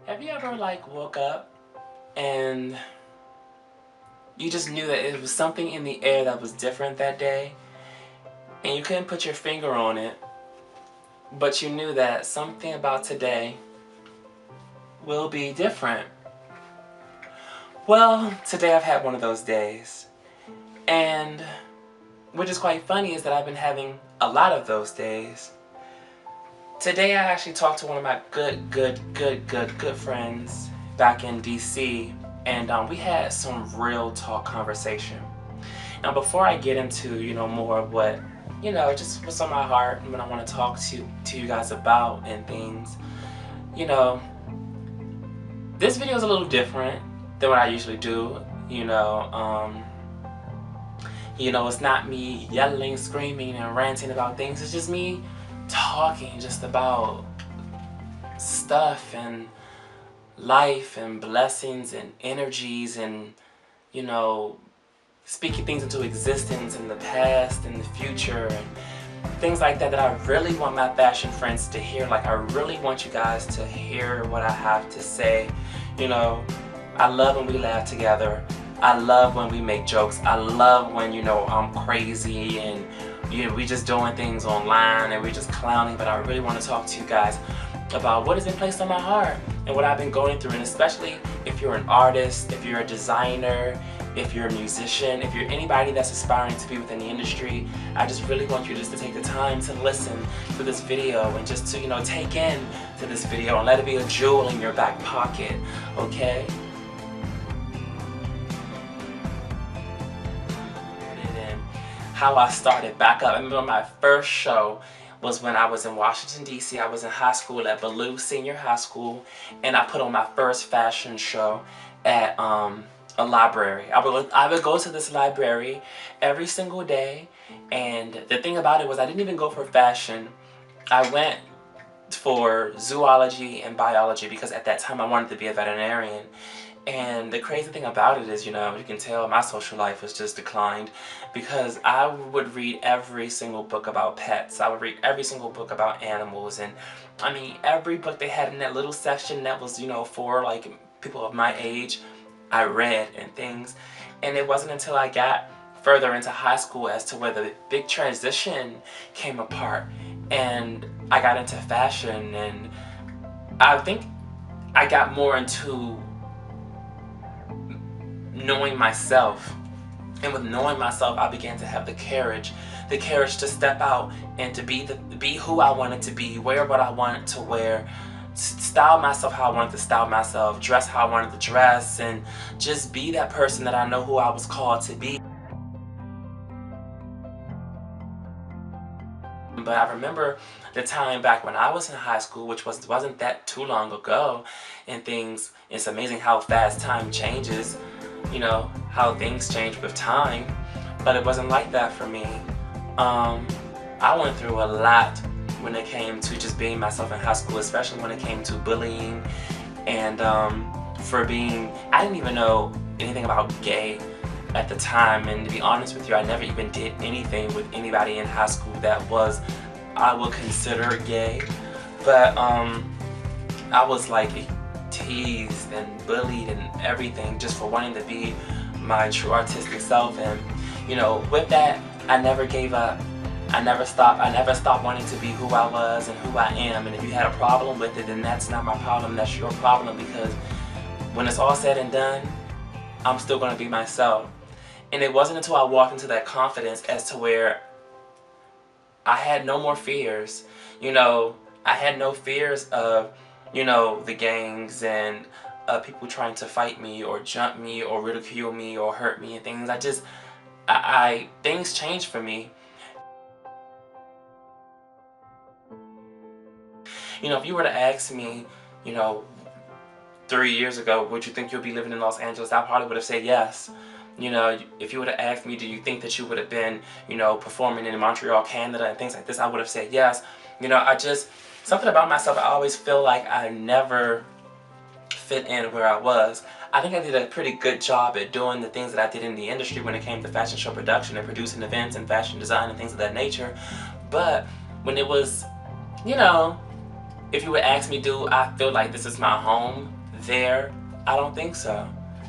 Have you ever woke up and you just knew that it was something in the air that was different that day and you couldn't put your finger on it, but you knew that something about today will be different? Well, today I've had one of those days, and which is quite funny is that I've been having a lot of those days. Today I actually talked to one of my good friends back in DC, and we had some real talk conversation. Now before I get into, more of what, just what's on my heart and what I want to talk to you guys about and things, you know, this video is a little different than what I usually do, it's not me yelling, screaming, and ranting about things. It's just me talking just about stuff and life and blessings and energies and, speaking things into existence in the past and the future and things like that I really want my fashion friends to hear. I really want you guys to hear what I have to say. I love when we laugh together. I love when we make jokes. I love when, I'm crazy and we just doing things online and we just clowning, but I really want to talk to you guys about what has been placed on my heart and what I've been going through. And especially if you're an artist, if you're a designer, if you're a musician, if you're anybody that's aspiring to be within the industry, I just really want you just to take the time to listen to this video and just to, take in to this video and let it be a jewel in your back pocket, okay? How I started back up. I remember my first show was when I was in Washington, D.C. I was in high school at Ballou Senior High School, and I put on my first fashion show at a library. I would go to this library every single day, and the thing about it was I didn't even go for fashion. I went for zoology and biology because at that time I wanted to be a veterinarian. And the crazy thing about it is, you can tell my social life was just declined because I would read every single book about pets. I would read every single book about animals, and I mean every book they had in that little section that was, for people of my age, I read and things. And it wasn't until I got further into high school as to where the big transition came apart and I got into fashion, and I think I got more into knowing myself. And with knowing myself, I began to have the courage to step out and to be who I wanted to be, wear what I wanted to wear, style myself how I wanted to style myself, dress how I wanted to dress, and just be that person that I know who I was called to be. But I remember the time back when I was in high school, which wasn't that too long ago, and things, it's amazing how fast time changes, how things change with time, but it wasn't like that for me. I went through a lot when it came to just being myself in high school, especially when it came to bullying and I didn't even know anything about gay at the time, and to be honest with you, I never even did anything with anybody in high school that I would consider gay, but I was teased and bullied and everything just for wanting to be my true artistic self. And with that, I never gave up. I never stopped wanting to be who I was and who I am. And if you had a problem with it, then that's not my problem, that's your problem, because when it's all said and done, I'm still going to be myself. And it wasn't until I walked into that confidence as to where I had no more fears. I had no fears of the gangs and people trying to fight me or jump me or ridicule me or hurt me and things. Things changed for me. If you were to ask me, 3 years ago, would you think you'll be living in Los Angeles? I probably would have said yes. If you would have asked me, do you think that you would have been, performing in Montreal, Canada and things like this, I would have said yes. Something about myself, I always feel like I never fit in where I was. I think I did a pretty good job at doing the things that I did in the industry when it came to fashion show production and producing events and fashion design and things of that nature. But when it was, If you would ask me, do I feel like this is my home there? I don't think so.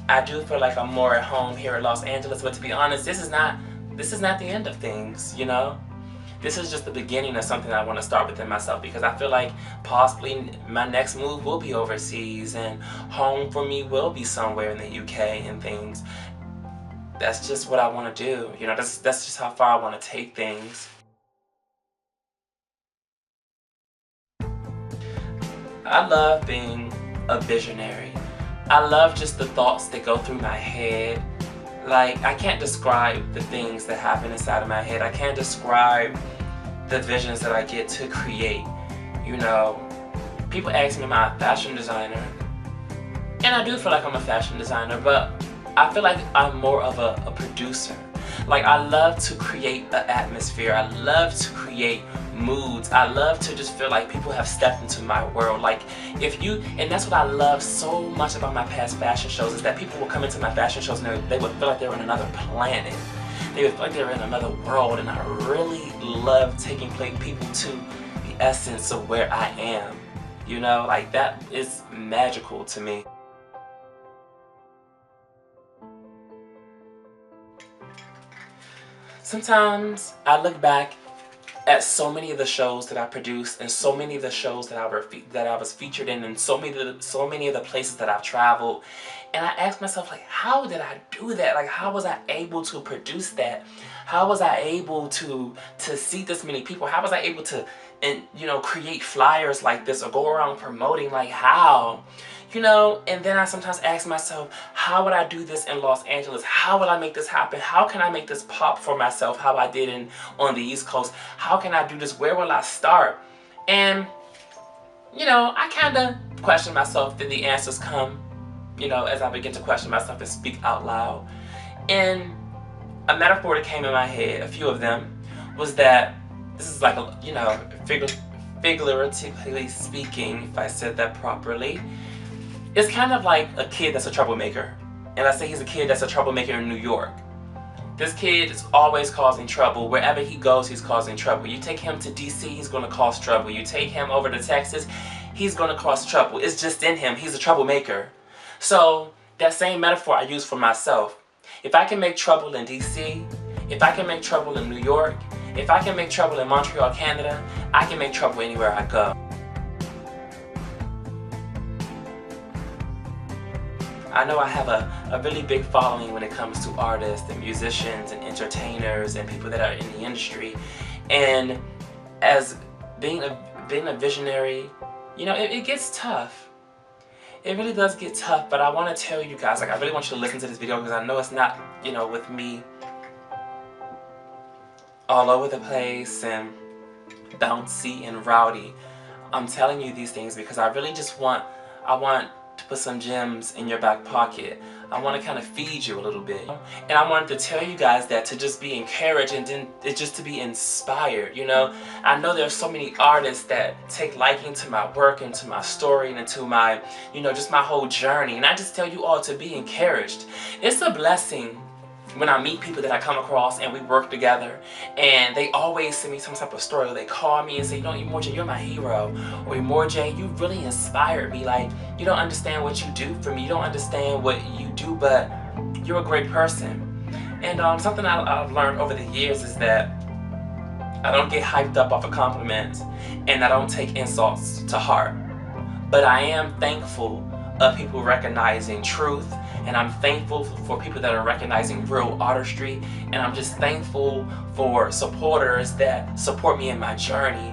I do feel like I'm more at home here in Los Angeles, but to be honest, this is not the end of things, you know? This is just the beginning of something I want to start within myself, because I feel like possibly my next move will be overseas, and home for me will be somewhere in the UK and things. That's just what I want to do. You know, that's just how far I want to take things. I love being a visionary. I love just the thoughts that go through my head. Like, I can't describe the things that happen inside of my head. I can't describe the visions that I get to create. You know, people ask me, am I a fashion designer? And I do feel like I'm a fashion designer, but I feel like I'm more of a producer. Like, I love to create an atmosphere. I love to create moods. I love to just feel like people have stepped into my world. Like, and that's what I love so much about my past fashion shows, is that people will come into my fashion shows and they would feel like they were in another planet. They would feel like they were in another world, and I really love taking people to the essence of where I am. You know, like, that is magical to me. Sometimes I look back at so many of the shows that I produced, and so many of the shows that I was featured in, and so many of the places that I've traveled, and I ask myself, like, how did I do that? Like, how was I able to produce that? How was I able to see this many people? How was I able to, create flyers like this, or go around promoting? Like, how? You know, and then I sometimes ask myself, how would I do this in Los Angeles? How would I make this happen? How can I make this pop for myself how I did on the East Coast? How can I do this? Where will I start? And, you know, I kind of question myself, then the answers come, you know, as I begin to question myself and speak out loud. And a metaphor that came in my head, a few of them, was that this is like a, you know, figuratively speaking, if I said that properly. It's kind of like a kid that's a troublemaker. And let's say he's a kid that's a troublemaker in New York. This kid is always causing trouble. Wherever he goes, he's causing trouble. You take him to DC, he's going to cause trouble. You take him over to Texas, he's going to cause trouble. It's just in him. He's a troublemaker. So that same metaphor I use for myself. If I can make trouble in DC, if I can make trouble in New York, if I can make trouble in Montreal, Canada, I can make trouble anywhere I go. I know I have a really big following when it comes to artists and musicians and entertainers and people that are in the industry. And as being a visionary, you know, it gets tough. It really does get tough, but I want to tell you guys, like, I really want you to listen to this video, because I know it's not, you know, with me all over the place and bouncy and rowdy. I'm telling you these things because I really just want to put some gems in your back pocket. I want to kind of feed you a little bit. And I wanted to tell you guys that, to just be encouraged, and then just to be inspired, you know. I know there's so many artists that take liking to my work and to my story and to my, you know, just my whole journey. And I just tell you all to be encouraged. It's a blessing when I meet people that I come across and we work together, and they always send me some type of story, or they call me and say, you know, Emore'J, you're my hero, or Emore'J, you really inspired me. Like, you don't understand what you do for me, you don't understand what you do, but you're a great person. And something I've learned over the years is that I don't get hyped up off of compliments, and I don't take insults to heart. But I am thankful of people recognizing truth, and I'm thankful for people that are recognizing real artistry, and I'm just thankful for supporters that support me in my journey.